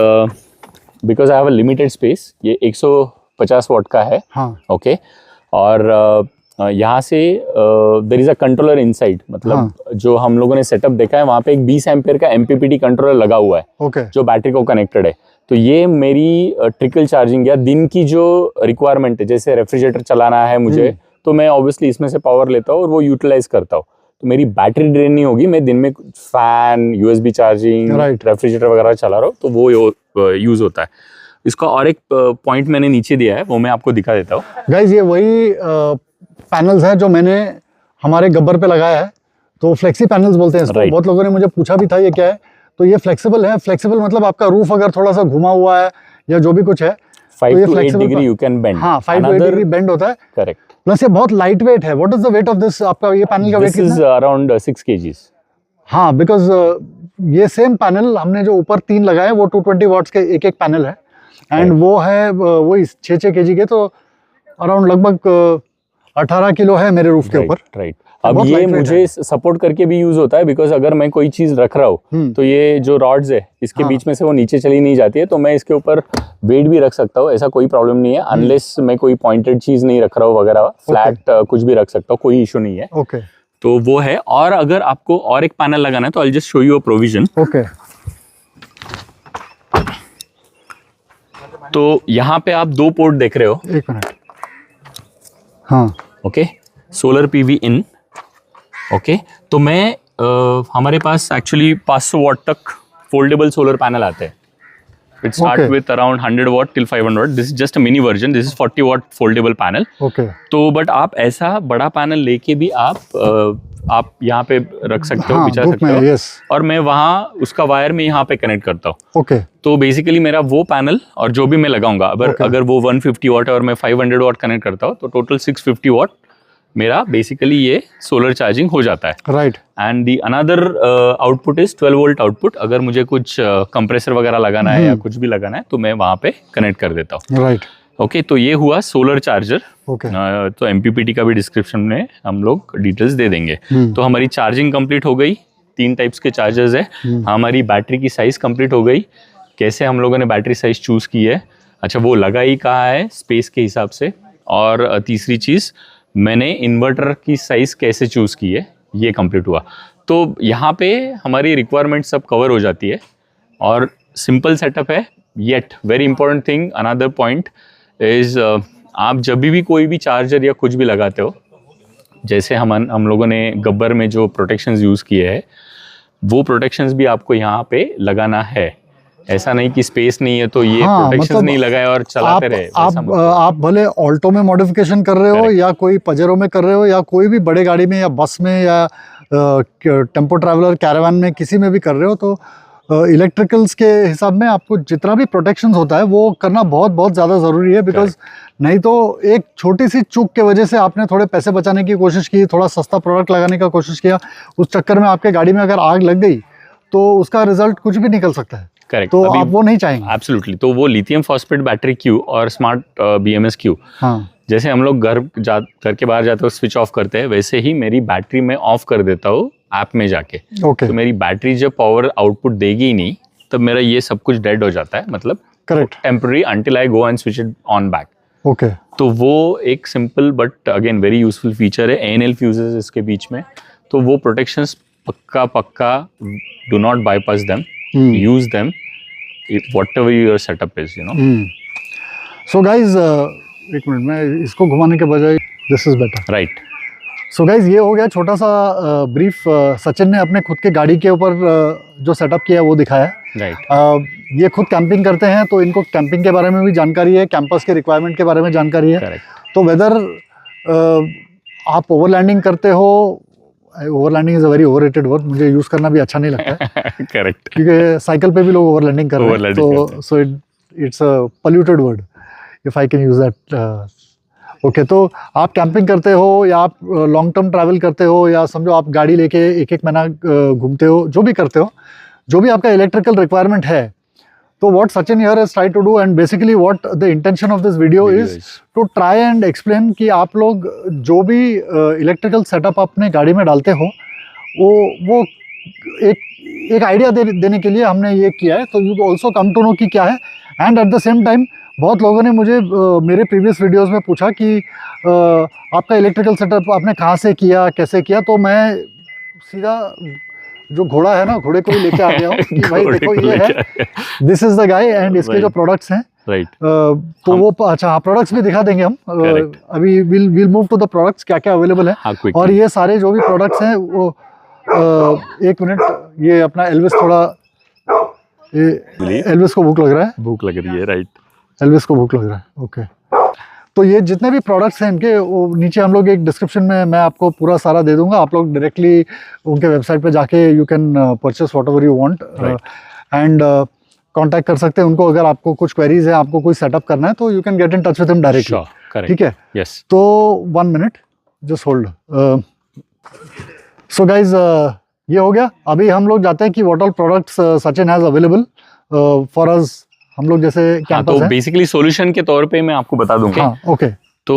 because I have a limited space, ये 150 वॉट का है। हाँ, ओके, और यहाँ से there is a controller inside, मतलब जो हम लोगों ने सेटअप देखा है वहाँ पे एक 20 एम्पियर का MPPT कंट्रोलर लगा हुआ है, ओके, जो बैटरी को कनेक्टेड है। तो ये मेरी ट्रिकल चार्जिंग या दिन की जो रिक्वायरमेंट है, जैसे रेफ्रिजरेटर चलाना है मुझे, तो मैं ऑब्वियसली इसमें से पावर लेता हूँ और वो यूटिलाइज करता हूँ। तो मेरी बैटरी ड्रेन नहीं होगी, मैं दिन में फैन, USB चार्जिंग, रेफ्रिजरेटर वगैरह चला रहा हूँ, तो वो यूज होता है। इसका और एक पॉइंट मैंने नीचे दिया है, वो मैं आपको दिखा देता हूँ। गाइज ये वही पैनल्स हैं जो मैंने हमारे गब्बर पे लगाया है, तो फ्लेक्सी पैनल्स बोलते हैं इसको। Right. बहुत लोगों ने मुझे पूछा भी था ये क्या है, तो ये फ्लेक्सिबल है। फ्लेक्सिबल मतलब आपका रूफ अगर थोड़ा सा घुमा हुआ है या जो भी कुछ है, 5 to 8 degree you can bend. हाँ, 5 to 8 डिग्री बेंड होता है। करेक्ट। प्लस ये बहुत लाइट वेट है। What is the weight of this? आपका ये पैनल का वेट कितना है? This is around 6 kgs। हाँ, बिकॉज ये सेम पैनल हमने जो ऊपर 3 लगाए वो 220 वॉट्स के एक पैनल है, एंड वो है वही 6 kg के, तो अराउंड लगभग 18 किलो है मेरे रूफ के ऊपर। राइट। अब बहुत ये lightweight मुझे सपोर्ट करके भी यूज होता है, बिकॉज अगर मैं कोई चीज रख रहा हूँ तो ये जो रॉड्स है इसके हाँ। बीच में से वो नीचे चली नहीं जाती है, तो मैं इसके ऊपर वेट भी रख सकता हूँ, ऐसा कोई प्रॉब्लम नहीं है, अनलेस मैं कोई पॉइंटेड चीज नहीं रख रहा हूँ वगैरह, फ्लैट कुछ भी रख सकता हूँ, कोई इशू नहीं है। ओके तो वो है। और अगर आपको और एक पैनल लगाना है तो I just show you a provision. Okay. तो यहाँ पे आप 2 पोर्ट देख रहे हो, एक मिनट। हाँ ओके, सोलर पीवी इन। ओके, तो मैं हमारे पास एक्चुअली 500 वॉट तक फोल्डेबल सोलर पैनल आते हैं। It start Okay. With around 100 what till 500 what. This is just a mini version, this is 40 what foldable panel. Okay. तो बट आप ऐसा बड़ा पैनल लेके भी आप यहाँ पे रख सकते हो, हाँ बिछा ग्रुप सकते में, हो। यस। और मैं वहाँ उसका वायर में यहाँ पे कनेक्ट करता हूँ। ओके तो बेसिकली मेरा वो पैनल और जो भी मैं लगाऊंगा, Okay. अगर वो 150 वॉट है और मैं 500 वॉट कनेक्ट करता हूँ तो टोटल 650 वॉट मेरा बेसिकली ये सोलर चार्जिंग हो जाता है। Right. And the another output is 12 volt output. अगर मुझे कुछ कंप्रेसर वगैरह लगाना है या कुछ भी लगाना है तो मैं वहाँ पे कनेक्ट कर देता हूँ। राइट। ओके, तो ये हुआ सोलर चार्जर। ओके। तो MPPT का भी डिस्क्रिप्शन में हम लोग डिटेल्स दे देंगे। तो हमारी चार्जिंग कंप्लीट हो गई, 3 टाइप्स के चार्जर्स है। हमारी बैटरी की साइज कंप्लीट हो गई, कैसे हम लोगों ने बैटरी साइज चूज की है, अच्छा वो लगाई कहाँ है स्पेस के हिसाब से, और तीसरी चीज़ मैंने इन्वर्टर की साइज कैसे चूज की है, ये कंप्लीट हुआ। तो यहाँ पे हमारी रिक्वायरमेंट सब कवर हो जाती है और सिंपल सेटअप है। Yet very important thing, another point is आप जब भी कोई भी चार्जर या कुछ भी लगाते हो, जैसे हम लोगों ने गब्बर में जो प्रोटेक्शंस यूज़ किए हैं वो प्रोटेक्शंस भी आपको यहाँ पे लगाना है। ऐसा नहीं कि स्पेस नहीं है तो ये हाँ, प्रोटेक्शंस मतलब नहीं लगाए और चलाते रहे। वैसा मत करो। आप भले ऑल्टो में मॉडिफिकेशन कर रहे हो Correct. या कोई पजेरो में कर रहे हो या कोई भी बड़े गाड़ी में या बस में या टेम्पो ट्रैवलर कैरावान में किसी में भी कर रहे हो, तो इलेक्ट्रिकल्स के हिसाब में आपको जितना भी प्रोटेक्शन होता है वो करना बहुत बहुत ज़्यादा ज़रूरी है। बिकॉज नहीं तो एक छोटी सी चूक के वजह से आपने थोड़े पैसे बचाने की कोशिश की, थोड़ा सस्ता प्रोडक्ट लगाने का कोशिश किया, उस चक्कर में आपके गाड़ी में अगर आग लग गई तो उसका रिजल्ट कुछ भी निकल सकता है। करेक्ट, तो आप वो नहीं चाहेंगे। एब्सोल्युटली। तो वो लिथियम फॉस्फेट बैटरी क्यू और स्मार्ट BMS क्यू, हाँ जैसे हम लोग घर के बाहर जाते हो स्विच ऑफ करते हैं, वैसे ही मेरी बैटरी में ऑफ कर देता हूँ ऐप में जाके। ओके तो मेरी बैटरी जब पावर आउटपुट देगी ही नहीं तब मेरा ये सब कुछ डेड हो जाता है, मतलब correct. Temporary until I go and switch it on back. Okay तो वो एक simple but again very useful feature है। ANL फ्यूजेस इसके बीच में, तो वो प्रोटेक्शंस पक्का do not bypass them, use them whatever your setup is, you know. So guys एक मिनट, मैं इसको घुमाने के बजाय this is better. Right. So guys ये हो गया छोटा सा ब्रीफ। सचिन ने अपने खुद के गाड़ी के ऊपर जो सेटअप किया है वो दिखाया है। Right. ये खुद कैंपिंग करते हैं तो इनको कैंपिंग के बारे में भी जानकारी है, कैंपस के रिक्वायरमेंट के बारे में जानकारी है। Correct. तो वेदर आप ओवरलैंडिंग करते हो, overlanding is a very overrated word, मुझे यूज़ करना भी अच्छा नहीं लगता है Correct. क्योंकि साइकिल पे भी लोग ओवरलैंडिंग कर रहे हैं, Overlanding करते तो so it's a polluted word if I can use that. Okay, तो आप कैंपिंग करते हो या आप लॉन्ग टर्म ट्रैवल करते हो या समझो आप गाड़ी लेके एक महीना घूमते हो, जो भी करते हो, जो भी आपका इलेक्ट्रिकल रिक्वायरमेंट है, तो what Sachin here has tried to do and basically what the intention of this video is to try and explain कि आप लोग जो भी इलेक्ट्रिकल सेटअप अपने गाड़ी में डालते हो वो एक आइडिया देने के लिए हमने ये किया है। तो you also come to know कि क्या है। And at the same time बहुत लोगों ने मुझे मेरे प्रीवियस वीडियोस में पूछा कि आपका इलेक्ट्रिकल सेटअप आपने कहाँ से किया, कैसे किया, तो मैं सीधा जो घोड़ा है ना, घोड़े को ही लेके आ गया हूँ कि भाई देखो ये है, this is the guy and इसके जो प्रोडक्ट्स हैं, Right. तो वो अच्छा हाँ प्रोडक्ट्स भी दिखा देंगे हम। Correct. अभी will move to the products, क्या क्या अवेलेबल है। हाँ, quickly. और ये सारे जो भी प्रोडक्ट्स हैं वो एक मिनट, ये अपना एल्विस थोड़ा, एल्विस को भूख लग रहा है, भूख लग रही है। राइट. एल्विस को भूख लग रहा है। ओके, तो ये जितने भी प्रोडक्ट्स हैं इनके, वो नीचे हम लोग एक डिस्क्रिप्शन में मैं आपको पूरा सारा दे दूंगा। आप लोग डायरेक्टली उनके वेबसाइट पे जाके you can purchase what ever you want and contact कर सकते हैं उनको। अगर आपको कुछ क्वेरीज है, आपको कोई सेटअप करना है, तो you can get in touch with him directly. Correct. ठीक है, Yes. तो 1 minute just hold. So guys ये हो गया। अभी हम लोग जाते हैं कि what all products Sachin has available for us. हम लोग जैसे हाँ, कैंपस तो है। बेसिकली सॉल्यूशन के तौर पे मैं आपको बता दूंगा। हाँ, ओके तो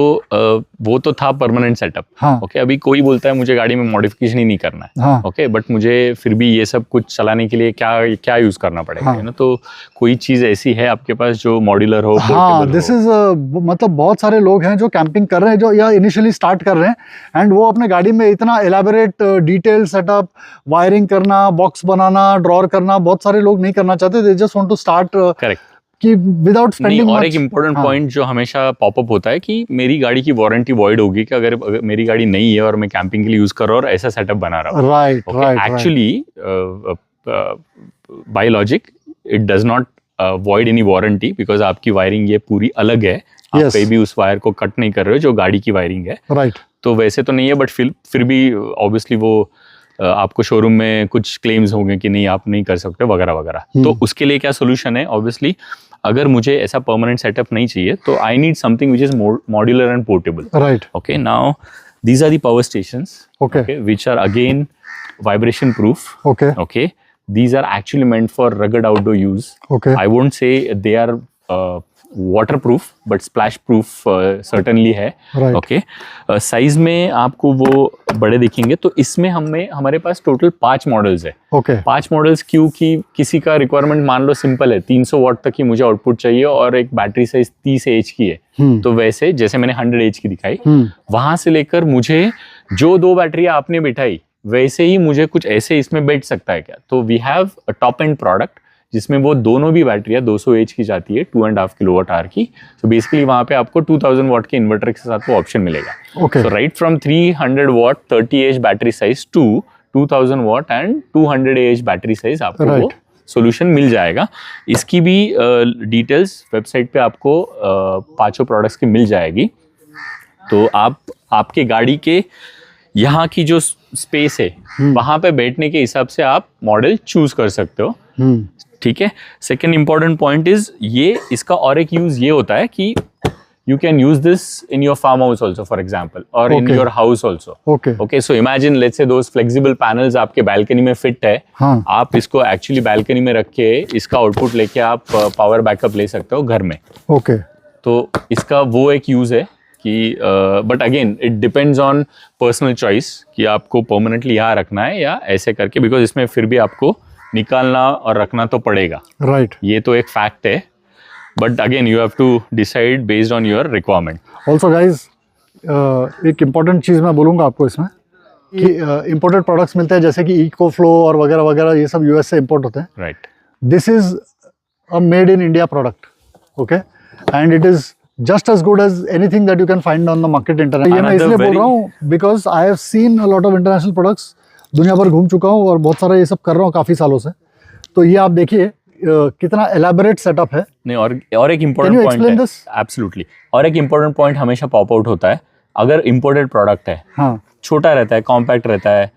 वो तो था परमानेंट सेटअप। हाँ ओके, अभी कोई बोलता है मुझे गाड़ी में मॉडिफिकेशन ही नहीं करना है, हाँ ओके, बट मुझे फिर भी ये सब कुछ चलाने के लिए क्या क्या यूज करना पड़ेगा, हाँ। है ना? तो कोई चीज ऐसी है आपके पास जो मॉड्यूलर हो, हाँ portable दिस हो? इज मतलब बहुत सारे लोग हैं जो कैंपिंग कर रहे हैं, जो या इनिशियली स्टार्ट कर रहे हैं, एंड वो अपने गाड़ी में इतना एलाबोरेट डिटेल सेटअप, वायरिंग करना, बॉक्स बनाना, ड्रॉर करना, बहुत सारे लोग नहीं करना चाहते। They just want to start correct. कि विदाउट नहीं, स्पेंडिंग और एक इम्पोर्टेंट पॉइंट जो हमेशा पॉपअप होता है कि मेरी गाड़ी की वारंटी वॉइड होगी कि अगर मेरी गाड़ी नहीं है और मैं कैंपिंग के लिए यूज कर रहा हूँ और ऐसा सेटअप बना रहा हूँ। Right right actually by logic it does not void any warranty, because आपकी वायरिंग ये पूरी अलग है। आप Yes. कहीं भी उस वायर को कट नहीं कर रहे हो जो गाड़ी की वायरिंग है। राइट तो वैसे तो नहीं है, बट फिर भी ऑब्वियसली वो आपको शोरूम में कुछ क्लेम्स होंगे कि नहीं आप नहीं कर सकते वगैरह वगैरह। तो उसके लिए क्या सोल्यूशन है? ऑब्वियसली अगर मुझे ऐसा परमानेंट सेटअप नहीं चाहिए तो I need something which is modular and portable. Right Okay, now these are the power stations, Okay. which are again vibration proof. Okay Okay, these are actually meant for rugged outdoor use. Okay I won't say they are waterproof, but splash proof certainly है। Right. Okay, size में आपको वो बड़े दिखेंगे। तो इसमें हमारे पास total 5 models है। ओके 5 मॉडल्स क्यों? कि किसी का रिक्वायरमेंट मान लो सिंपल है, 300 वाट तक की मुझे आउटपुट चाहिए और एक बैटरी साइज 30 एच की है। तो वैसे जैसे मैंने 100 एच की दिखाई, वहां से लेकर मुझे जो 2 बैटरियां आपने बिठाई वैसे ही मुझे कुछ ऐसे इसमें बैठ सकता है क्या? तो we have a top end product जिसमें वो दोनों भी बैटरियां 200 एच की जाती है, 2.5 किलोवाट आवर की। तो बेसिकली वहां पे आपको 2000 वाट के इन्वर्टर के साथ वो ऑप्शन मिलेगा। Okay So right from 300 watt 30 Ah battery size to 2000 watt and 200 Ah battery size आपको वो Right. सोल्यूशन मिल जाएगा। इसकी भी डिटेल्स वेबसाइट पे आपको 5 प्रोडक्ट्स की मिल जाएगी। तो आप आपके गाड़ी के यहाँ की जो स्पेस है वहाँ पे बैठने के हिसाब से आप मॉडल चूज कर सकते हो। ठीक है। सेकेंड इंपॉर्टेंट पॉइंट इज ये इसका और एक यूज ये होता है कि you can use this in your farm house also, for example, or in Okay. your house also. Okay Okay, so imagine let's say those flexible panels आपके balcony में fit है। हाँ आप इसको actually balcony में रख के इसका आउटपुट लेके आप पावर बैकअप ले सकते हो घर में। ओके तो इसका वो एक यूज है कि but again it depends on personal choice कि आपको परमानेंटली यहाँ रखना है या ऐसे करके, बिकॉज इसमें फिर भी आपको निकालना और रखना तो पड़ेगा। राइट ये तो एक फैक्ट है, but again you have to decide based on your requirement. Also guys एक इम्पॉर्टेंट चीज़ मैं बोलूँगा आपको इसमें कि इम्पोर्टेड प्रोडक्ट्स मिलते हैं जैसे कि इको फ्लो और वगैरह वगैरह, ये सब यूएस से इम्पोर्ट होते हैं। Right. This is a made in India product, okay, and it is just as good as anything that you can find on the market internet. ये मैं Another इसलिए बोल very- रहा हूँ because I have seen a lot of international products, दुनिया भर घूम चुका हूँ और बहुत सारा ये सब कर रहा हूँ काफ़ी सालों से। तो ये आप देखिए कितना एलैबोरेट सेटअप है। नहीं, और एक इम्पोर्टेंट you पॉइंट explain है। this? एब्सोल्युटली। और एक इम्पोर्टेंट पॉइंट हमेशा पॉप आउट होता है, अगर इम्पोर्टेड प्रोडक्ट है, हाँ छोटा रहता है, कॉम्पैक्ट रहता है,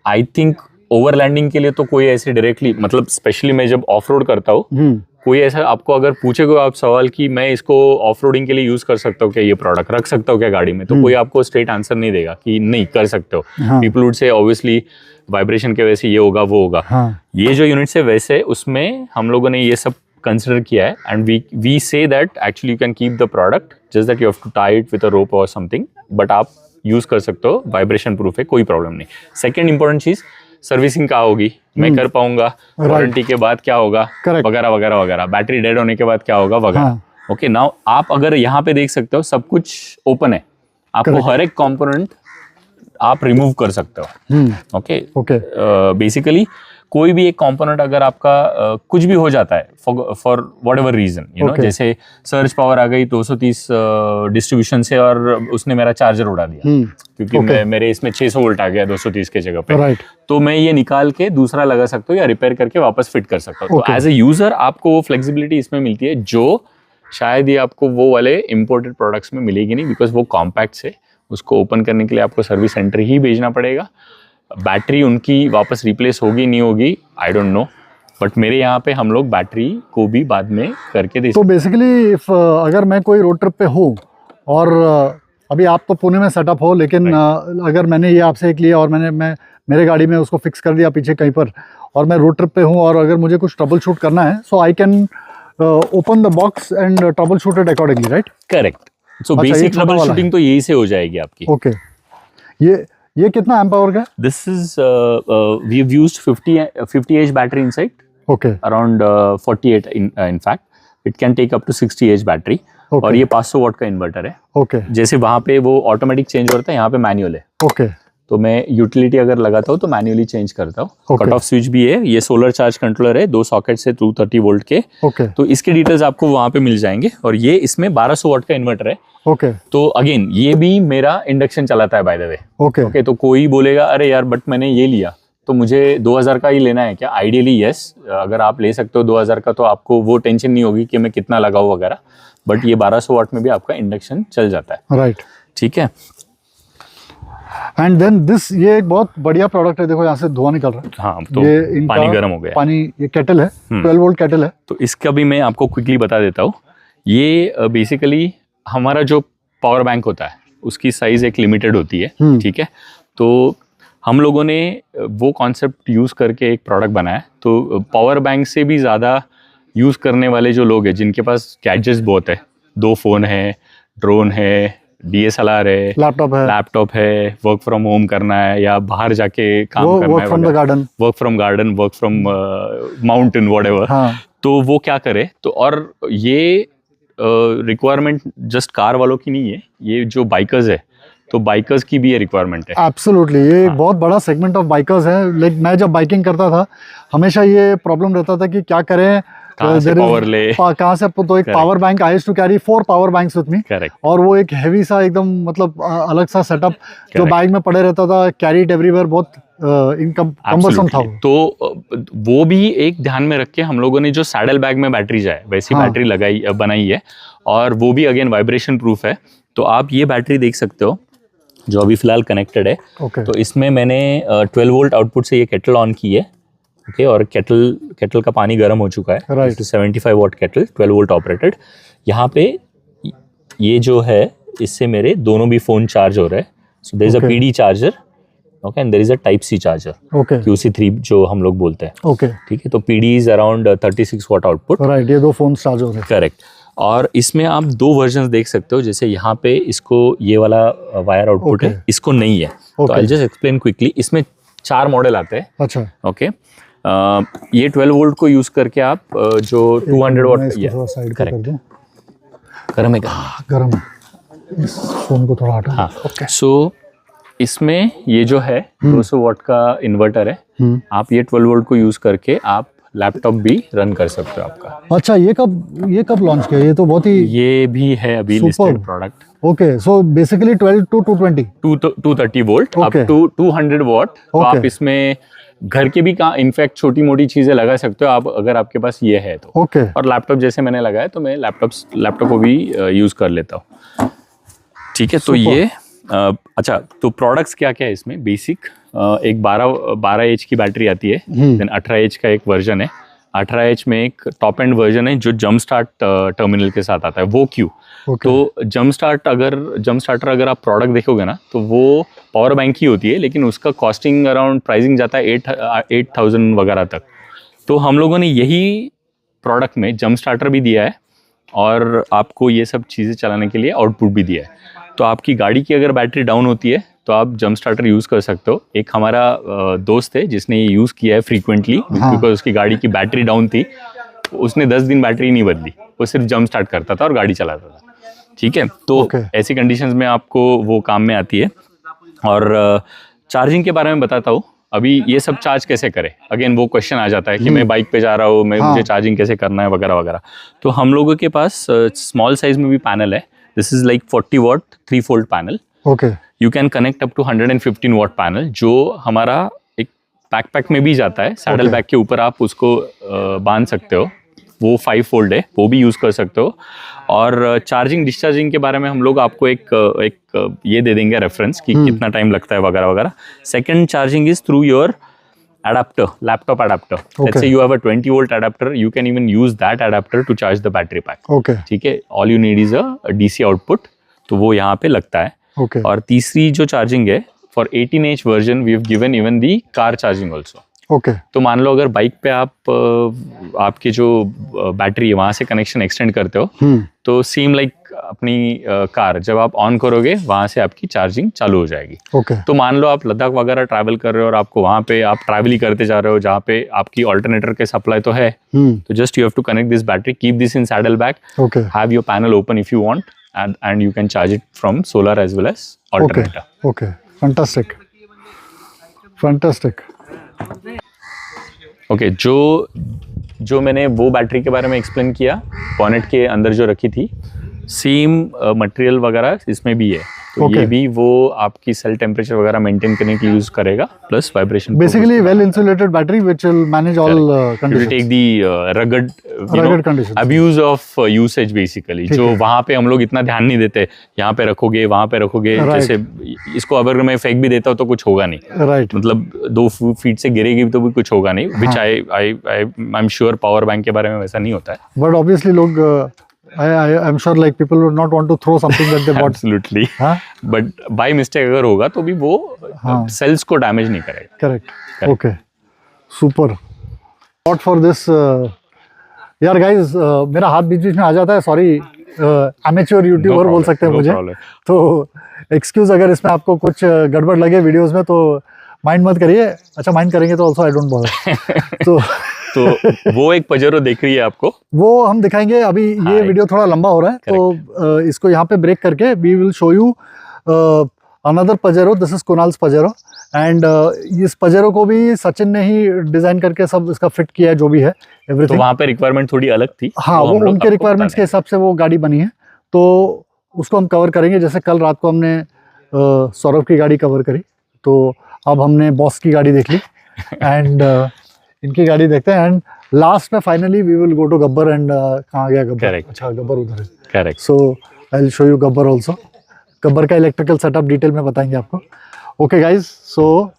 आई थिंक ओवरलैंडिंग के लिए तो कोई ऐसे डायरेक्टली, मतलब स्पेशली मैं जब ऑफ रोड करता हूँ, कोई ऐसा आपको अगर पूछेगा आप सवाल कि मैं इसको ऑफ रोडिंग के लिए यूज कर सकता हूँ क्या, ये प्रोडक्ट रख सकता हूँ क्या गाड़ी में, तो कोई आपको स्ट्रेट आंसर नहीं देगा कि नहीं कर सकते हो। हाँ। People would say obviously vibration के वजह से ये होगा वो होगा। हाँ ये जो यूनिट्स है वैसे उसमें हम लोगों ने ये सब कंसिडर किया है, and we say that actually you can keep the product, just that you have to tie it with a rope और समथिंग, बट आप यूज कर सकते हो, वाइब्रेशन प्रूफ है, कोई प्रॉब्लम नहीं। सेकंड इंपॉर्टेंट चीज, सर्विसिंग कहाँ होगी, मैं कर पाऊंगा, वारंटी के बाद क्या होगा, Correct. वगैरह वगैरह वगैरह, बैटरी डेड होने के बाद क्या होगा वगैरह। हाँ। ओके, नाउ आप अगर यहाँ पे देख सकते हो सब कुछ ओपन है, आपको Correct. हर एक कंपोनेंट आप रिमूव कर सकते हो। ओके ओके बेसिकली कोई भी एक कंपोनेंट अगर आपका कुछ भी हो जाता है for whatever reason, you know, Okay. जैसे सर्ज पावर आ गई 230 डिस्ट्रीब्यूशन से और उसने मेरा चार्जर उड़ा दिया, क्योंकि Okay. मेरे इसमें 600 वोल्ट आ गया 230 के जगह पे, राइट तो मैं ये निकाल के दूसरा लगा सकता हूँ या रिपेयर करके वापस फिट कर सकता हूँ। तो Okay. एज ए यूजर आपको वो फ्लेक्सिबिलिटी इसमें मिलती है जो शायद ये आपको वो वाले इम्पोर्टेड प्रोडक्ट्स में मिलेगी नहीं, बिकॉज वो कॉम्पैक्ट से उसको ओपन करने के लिए आपको सर्विस सेंटर ही भेजना पड़ेगा। बैटरी उनकी वापस रिप्लेस होगी नहीं होगी आई डोंट नो, बट मेरे यहाँ पे हम लोग बैटरी को भी बाद में करके दे तो बेसिकली इफ अगर मैं कोई रोड ट्रिप पे हूँ और अभी आप तो पुणे में सेटअप हो, लेकिन अगर मैंने ये आपसे एक लिया और मैं मेरे गाड़ी में उसको फिक्स कर दिया पीछे कहीं पर, और मैं रोड ट्रिप पे हूँ और अगर मुझे कुछ ट्रबल शूट करना है, so I can open the box and troubleshoot it accordingly, right? Correct. So अच्छा, ये बेसिक छोटा ट्रबल वाला शूटिंग तो यही से हो जाएगी आपकी. ओके, ये कितना एम्प आवर का है? This is we have used 50 H battery inside, okay around 48 in fact. It can take up to 60 H battery. Okay. और ये 500 वाट का इन्वर्टर है. ओके जैसे वहाँ पे वो ऑटोमेटिक चेंज होता है, यहाँ पे मैनुअल है. ओके तो मैं यूटिलिटी अगर लगाता हूँ तो मैन्युअली चेंज करता हूँ. Okay. कट ऑफ स्विच भी है. ये सोलर चार्ज कंट्रोलर है, 2 सॉकेट से 230 वोल्ट के. ओके तो इसके डिटेल्स आपको वहाँ पे मिल जाएंगे. और ये इसमें 1200 वाट का इन्वर्टर है. ओके तो अगेन ये भी मेरा इंडक्शन चलाता है by the way. Okay okay, तो कोई बोलेगा अरे यार बट मैंने ये लिया तो मुझे 2000 का ही लेना है क्या? आइडियली यस, अगर आप ले सकते हो 2000 का तो आपको वो टेंशन नहीं होगी कि मैं कितना लगाऊं वगैरह. बट ये 1200 वाट में भी आपका इंडक्शन चल जाता है. राइट. ठीक है. एंड देन दिस, ये एक बहुत बढ़िया प्रोडक्ट है. देखो यहाँ से धुआं निकल रहा है. हाँ, तो ये इनका पानी गर्म हो गया. पानी, ये केटल है, 12 वोल्ट केटल है. तो इसका भी मैं आपको क्विकली बता देता हूँ. ये बेसिकली हमारा जो पावर बैंक होता है उसकी साइज एक लिमिटेड होती है. ठीक है. तो हम लोगों ने वो कॉन्सेप्ट यूज़ करके एक प्रोडक्ट बनाया. तो पावर बैंक से भी ज़्यादा यूज़ करने वाले जो लोग हैं जिनके पास गैजेट्स बहुत है, 2 फ़ोन है, ड्रोन है, DSLR है, लैपटॉप है, वर्क फ्रॉम होम करना है या बाहर जाके काम करना है, work from the garden, work from mountain whatever. तो वो क्या करे. तो और ये रिक्वायरमेंट जस्ट कार वालों की नहीं है, ये जो बाइकर्स है तो बाइकर्स की भी ये रिक्वायरमेंट है. एब्सोल्युटली, ये एक बहुत बड़ा सेगमेंट ऑफ बाइकर्स है. लाइक मैं जब बाइकिंग करता था हमेशा ये प्रॉब्लम रहता था कि क्या करें, कहाँ से पावर ले, कहाँ से. तो एक power bank, I used to carry 4 power banks with me. Correct. और वो एक हैवी सा एकदम मतलब अलग सा सेटअप जो बैग में पड़े रहता था, कैरीड एवरीवेयर, बहुत कम्बरसम था. तो वो भी एक ध्यान में रख के हम लोगों ने जो सैडल बैग में बैटरी जाए वैसी बैटरी बनाई है. और वो भी अगेन वाइब्रेशन प्रूफ है. तो आप ये बैटरी देख सकते हो जो अभी फिलहाल कनेक्टेड है. Okay. तो इसमें मैंने 12 वोल्ट आउटपुट से ये केटल ऑन की है. ओके. और केटल का पानी गर्म हो चुका है. Right. 75 वाट केटल, 12 वोल्ट ऑपरेटेड. यहाँ पे ये जो है इससे मेरे दोनों भी फ़ोन चार्ज हो रहे हैं. So there is a PD charger, okay, and there is a type C charger, okay, QC3 जो हम लोग बोलते हैं. ओके, ठीक है. तो PD is around 36 watt output. Right. ये 2 फोन चार्ज हो रहे हैं. करेक्ट. और इसमें आप 2 वर्जन्स देख सकते हो. जैसे यहाँ पे इसको ये वाला वायर आउटपुट है, इसको नहीं है. तो आई जस्ट एक्सप्लेन क्विकली. इसमें 4 मॉडल आते हैं. अच्छा. ओके. ये 12 वोल्ट को यूज करके आप जो 200 वाट, करेक्ट, गर्म है गर्म है. इस फोन को थोड़ा हटा. हाँ. ओके. सो इसमें ये जो है 200 वाट का इन्वर्टर है. आप ये 12 वोल्ट को यूज करके आप लैपटॉप भी रन कर सकते हो आपका. अच्छा, ये कब लॉन्च किया? ये तो बहुत ही, ये भी है अभी listed product. Okay. So basically 12 to 220, 230 volt up to 200 watt. तो आप इसमें घर के भी इनफैक्ट छोटी मोटी चीजें लगा सकते हो आप, अगर आपके पास ये है तो. ओके. और लैपटॉप जैसे मैंने लगाया तो मैं लैपटॉप को भी यूज कर लेता हूँ. ठीक है. तो ये अच्छा, तो प्रोडक्ट्स क्या क्या है इसमें? बेसिक एक 12 एच की बैटरी आती है. देन 18 एच का एक वर्जन है. 18 एच में एक टॉप एंड वर्जन है जो जंप स्टार्ट टर्मिनल के साथ आता है. वो क्यों? तो जंप स्टार्टर अगर आप प्रोडक्ट देखोगे ना तो वो पावर बैंक ही होती है, लेकिन उसका कॉस्टिंग अराउंड प्राइसिंग जाता है 8,000 वगैरह तक. तो हम लोगों ने यही प्रोडक्ट में जंप स्टार्टर भी दिया है और आपको ये सब चीज़ें चलाने के लिए आउटपुट भी दिया है. तो आपकी गाड़ी की अगर बैटरी डाउन होती है तो आप जंप स्टार्टर यूज़ कर सकते हो. एक हमारा दोस्त है जिसने ये यूज़ किया है फ्रीक्वेंटली, बिकॉज उसकी गाड़ी की बैटरी डाउन थी. उसने 10 दिन बैटरी नहीं बदली, वो सिर्फ जंप स्टार्ट करता था और गाड़ी चलाता था. ठीक है. तो ऐसी कंडीशंस में आपको वो काम में आती है. और चार्जिंग के बारे में बताता हूँ. अभी ये सब चार्ज कैसे करें, अगेन वो क्वेश्चन आ जाता है कि मैं बाइक पे जा रहा हूँ, मुझे चार्जिंग कैसे करना है वगैरह वगैरह. तो हम लोगों के पास स्मॉल साइज में भी पैनल है. This is like 40 watt 3-fold panel. Okay. You can connect up to 115 watt panel जो हमारा एक बैकपैक में भी जाता है. सैडल बैग के ऊपर आप उसको बांध सकते हो. वो 5-fold है, वो भी यूज़ कर सकते हो. और चार्जिंग डिस्चार्जिंग के बारे में हम लोग आपको एक ये दे देंगे रेफरेंस कि कितना टाइम लगता है वगैरह वगैरह. Second charging is through your adapter, laptop adapter. Let's say you have a 20 volt adapter, you can even use that adapter to charge the battery pack. Okay. ठीक है. All you need is a DC output. तो वो यहाँ पे लगता है. Okay. और तीसरी जो चार्जिंग है for 18H version we have given even the car charging also. Okay. तो मान लो अगर बाइक पे आप आपके जो बैटरी है वहाँ से कनेक्शन एक्सटेंड करते हो तो सेम लाइक अपनी कार जब आप ऑन करोगे वहाँ से आपकी चार्जिंग चालू हो जाएगी। ओके तो मान लो आप लद्दाख वगैरह ट्रैवल कर रहे हो और आपको वहाँ पे आप ट्रैवल ही करते जा रहे हो जहाँ पे आपकी ऑल्टरनेटर के सप्लाई तो है, तो just you have to connect this battery, keep this in saddle bag, okay have your panel open if you want and you can charge it from solar as well as alternator. Okay fantastic fantastic. Okay जो मैंने वो battery के बारे में explain किया, bonnet के अंदर जो रखी थी, सेम मटेरियल वगैरह इसमें भी है। तो Okay. ये भी वो आपकी सेल टेम्परेचर वगैरह मेंटेन करने के लिए यूज करेगा, plus vibration. Basically well insulated battery which will manage all to conditions. take the rugged conditions. abuse of usage basically, ठीक जो है। वहाँ पे हम लोग इतना ध्यान नहीं देते, यहाँ पे रखोगे वहाँ पे रखोगे, Right. जैसे इसको अगर मैं फेंक भी देता हूँ तो कुछ होगा नहीं, राइट मतलब 2 फीट से गिरेगी तो भी कुछ होगा नहीं, which I am sure power bank के बारे में वैसा नहीं होता है। बट ऑब्वियसली लोग I am sure like people would not want to throw something that they bought. Absolutely, हाँ बट बाय मिस्टेक अगर होगा तो भी वो हाँ। सेल्स को डैमेज नहीं करेगा। Correct okay super not for this यार गाइस मेरा हाथ बीच बीच में आ जाता है, सॉरी एमेच्योर यूट्यूबर बोल सकते हैं no मुझे, problem. तो एक्सक्यूज अगर इसमें आपको कुछ गड़बड़ लगे वीडियोस में तो माइंड मत करिए। अच्छा माइंड करेंगे तो ऑल्सो आई डोंट बॉदर। तो वो एक पजेरो दिख रही है आपको, वो हम दिखाएंगे। अभी ये हाँ, वीडियो थोड़ा लंबा हो रहा है तो इसको यहाँ पे ब्रेक करके we will show you another Pajero. This is Kunal's Pajero and इस पजेरो को भी सचिन ने ही डिजाइन करके सब इसका फिट किया है, जो भी है तो एवरीथिंग। वहाँ पे रिक्वायरमेंट थोड़ी अलग थी। हाँ वो हम लोग उनके आपको रिक्वायरमेंट्स बता के हिसाब से वो गाड़ी बनी है, तो उसको हम कवर करेंगे। जैसे कल रात को हमने सौरभ की गाड़ी कवर करी, तो अब हमने बॉस की गाड़ी देख ली एंड इनकी गाड़ी देखते हैं एंड लास्ट में finally we will go to Gabbar and कहाँ गया गब्बर? Correct. अच्छा गब्बर उधर है। Correct. So I will show you Gabbar also. Gabbar का इलेक्ट्रिकल सेटअप डिटेल में बताएंगे आपको। ओके गाइज, सो